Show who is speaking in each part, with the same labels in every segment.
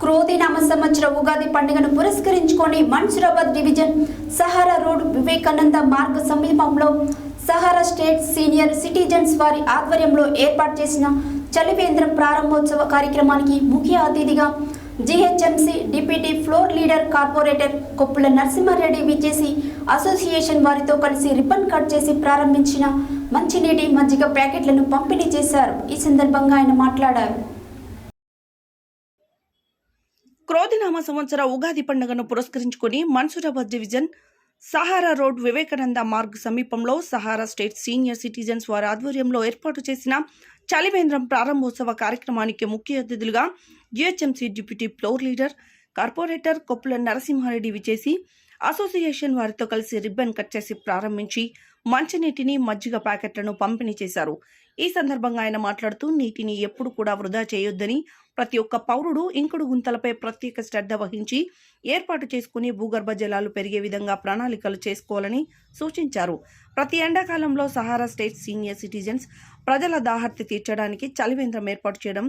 Speaker 1: క్రోధి నామ సంవత్సర ఉగాది పండుగను పురస్కరించుకొని Mansoorabad division Sahara road Vivekananda మార్గ సమీపంలో సహారా స్టేట్ సీనియర్ సిటిజన్స్ వారి ఆధ్వర్యంలో ఏర్పాటు చేసిన చలివేంద్రం ప్రారంభోత్సవ కార్యక్రమానికి ముఖ్య అతిథిగా GHMC deputy floor leader corporator Koppula Narasimha Reddy విచ్చేసి అసోసియేషన్ వారితో కలిసి రిబ్బన్ కట్ చేసి ప్రారంభించిన మంచినీటి మజ్జిగ ప్యాకెట్లను పంపిణీ చేశారు. ఈ సందర్భంగా ఆయన మాట్లాడారు.
Speaker 2: క్రోధినామ సంవత్సర ఉగాది పండుగను పురస్కరించుకుని Mansoorabad division Sahara road Vivekananda Marg సమీపంలో సహారా స్టేట్ సీనియర్ సిటిజన్స్ వారి ఆధ్వర్యంలో ఏర్పాటు చేసిన చలివేంద్రం ప్రారంభోత్సవ కార్యక్రమానికి ముఖ్య అతిథులుగా GHMC deputy floor leader corporator Koppula Narasimha Reddy విచ్చేసి అసోసియేషన్ వారితో కలిసి రిబ్బన్ కట్ చేసి ప్రారంభించి మంచినీటిని మజ్జిగ ప్యాకెట్లను పంపిణీ చేశారు. ఈ సందర్భంగా ఆయన మాట్లాడుతూ నీటిని ఎప్పుడు కూడా వృధా చేయొద్దని, ప్రతి ఒక్క పౌరుడు ఇంకుడు గుంతలపై ప్రత్యేక శ్రద్ధ వహించి ఏర్పాటు చేసుకుని భూగర్భ జలాలు పెరిగే విధంగా ప్రణాళికలు చేసుకోవాలని సూచించారు. ప్రతి ఎండాకాలంలో సహారా స్టేట్ సీనియర్ సిటిజన్స్ ప్రజల దాహర్తి తీర్చడానికి చలివేంద్రం ఏర్పాటు చేయడం,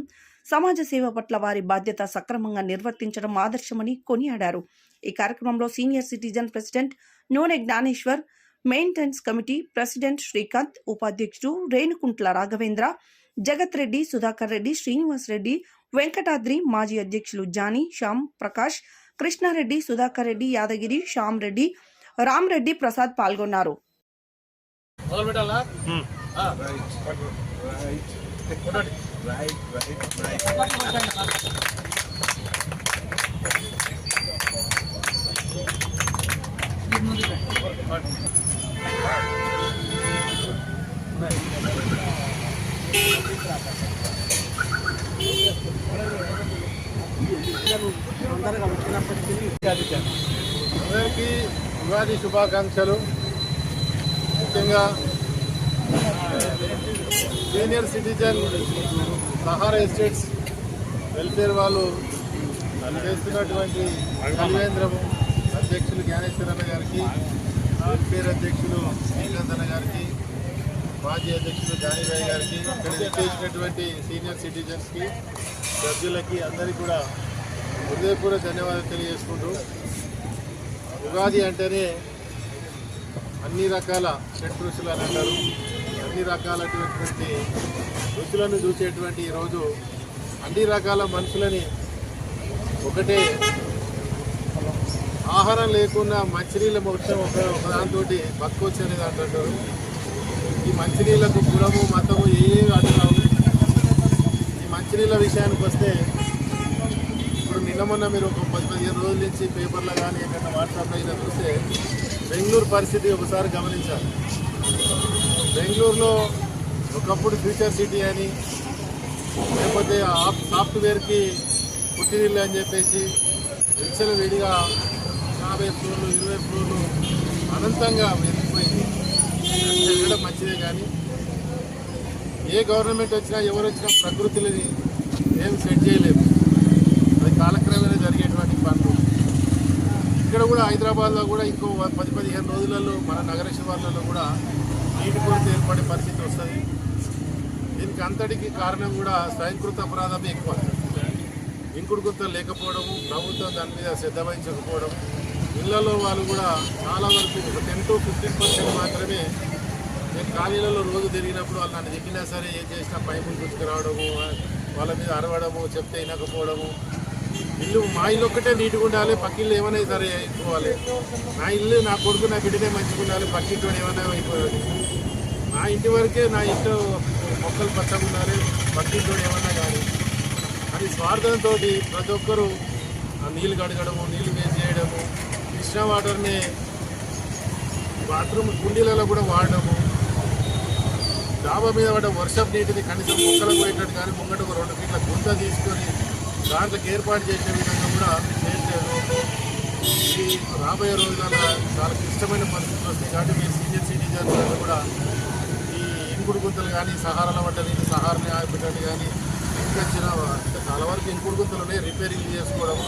Speaker 2: సమాజ సేవ పట్ల వారి బాధ్యత సక్రమంగా నిర్వర్తించడం ఆదర్శమని కొనియాడారు. ఈ కార్యక్రమంలో senior citizen president Nune Gnaneshwar, maintenance committee president Srikanth, ఉపాధ్యక్షుడు రేణుకుంట్ల రాఘవేంద్ర, జగత్ రెడ్డి, సుధాకర్ రెడ్డి, శ్రీనివాస్ రెడ్డి, వెంకటాద్రి, మాజీ అధ్యక్షులు జానీ, శ్యామ్ ప్రకాష్, కృష్ణారెడ్డి, సుధాకర్ రెడ్డి, యాదగిరి, శ్యామ్ రెడ్డి, రామ్ రెడ్డి, ప్రసాద్ పాల్గొన్నారు.
Speaker 3: అందరికీ ఉగాది శుభాకాంక్షలు. ముఖ్యంగా senior citizen Sahara estates welfare వాళ్ళు చేస్తున్నటువంటి చలివేంద్రము అధ్యక్షులు జ్ఞానేశ్వర్ అన్న గారికి, వెల్ఫేర్ అధ్యక్షులు శ్రీకాంత్ అన్న గారికి, మాజీ అధ్యక్షులు జానీబాయి గారికి, ఇక్కడ చేసినటువంటి సీనియర్ సిటిజన్స్కి, సభ్యులకి అందరికీ కూడా హృదయపూర్వక ధన్యవాదాలు తెలియజేసుకుంటూ, ఉగాది అంటేనే అన్ని రకాల షడ్రుచులు అని అంటారు. అన్ని రకాలైనటువంటి రుచులను చూసేటువంటి ఈరోజు అన్ని రకాల మనుషులని ఒకటే ఆహారం లేకుండా మంచినీళ్ళ మొత్తం ఒకదాంతో బతుకొచ్చు అనేది అంటారు. ఈ మంచినీళ్ళకు కులము మతము ఏమీ అడ్డురావు. ఈ మంచినీళ్ళ విషయానికి వస్తే ఇప్పుడు నిన్న మొన్న మీరు ఒక 10-15 రోజుల నుంచి పేపర్లో కానీ ఎక్కడ వాట్సాప్లో అయినా చూస్తే బెంగళూరు పరిస్థితి ఒకసారి గమనించాలి. బెంగళూరులో ఒకప్పుడు ఫ్యూచర్ సిటీ అని, లేకపోతే సాఫ్ట్వేర్కి పుట్టినిల్లు అని చెప్పేసి విచ్చల విడిగా 50 ఫ్లోర్లు 20 ఫ్లోర్లు అనంతంగా ఎదిగిపోయింది. వెళ్ళడం మంచిదే, కానీ ఏ గవర్నమెంట్ వచ్చినా ఎవరు వచ్చినా ప్రకృతిని ఏం సెట్ చేయలేము. అది కాలక్రమేణా జరిగేటువంటి పనులు. ఇక్కడ కూడా హైదరాబాద్లో కూడా ఇంకో 10-15 రోజులలో మన నగర శివార్లలో కూడా నీటి కొరత ఏర్పడే పరిస్థితి వస్తుంది. దీనికి అంతటికి కారణం కూడా స్వయంకృత అపరాధమే ఎక్కువ. ఇంకుడు గుంతలు లేకపోవడము, ప్రభుత్వం దాని మీద శ్రద్ధ వహించకపోవడం, ఇళ్లలో వాళ్ళు కూడా చాలా వరకు ఒక 10-15% మాత్రమే. నేను ఖాళీలలో రోజు తిరిగినప్పుడు వాళ్ళు నన్ను చెప్పినా సరే ఏం చేసినా పైపులు గుర్తుకురావడము, వాళ్ళ మీద అరవడము, చెప్తే వినకపోవడము. మా ఇల్లు ఒక్కటే నీట్గా ఉండాలి, పక్కిళ్ళు ఏమైనా సరే అయిపోవాలి. నా ఇల్లు, నా కొడుకు, నా బిడ్డనే మంచిగా ఉండాలి, పక్కింటి ఏమైనా అయిపోవాలి. నా ఇంటి వరకే నా ఇంట్లో మొక్కలు పచ్చగా ఉండాలి, పక్కింటి ఏమన్నా కానీ అని స్వార్థంతో ప్రతి ఒక్కరూ నీళ్ళు కడగడము, నీళ్ళు వేస్ట్ చేయడము, కృష్ణా వాటర్ని బాత్రూమ్ కుండీలలో కూడా వాడడము, డాబా మీద పడ్డ వర్షపు నీటిని కనీసం మొక్కలకు పోయేటట్టు కానీ ముంగట ఒక 2 ఫీట్ల గుంత తీసుకొని దాంట్లోకి ఏర్పాటు చేసే విధంగా కూడా చేయట్లేదు. ఇది రాబోయే రోజులలో చాలా క్లిష్టమైన పరిస్థితులు వస్తాయి. కాబట్టి మీరు సీనియర్ సిటిజన్స్ కూడా ఈ ఇంకుడు గుంతలు కానీ, సహారాల పడ్డది సహారాన్ని ఆగిపెట్టండి కానీ, ఇంకా చాలా వరకు ఇంకుడు గుంతలు ఉన్నాయి, రిపేరింగ్ చేసుకోవడం,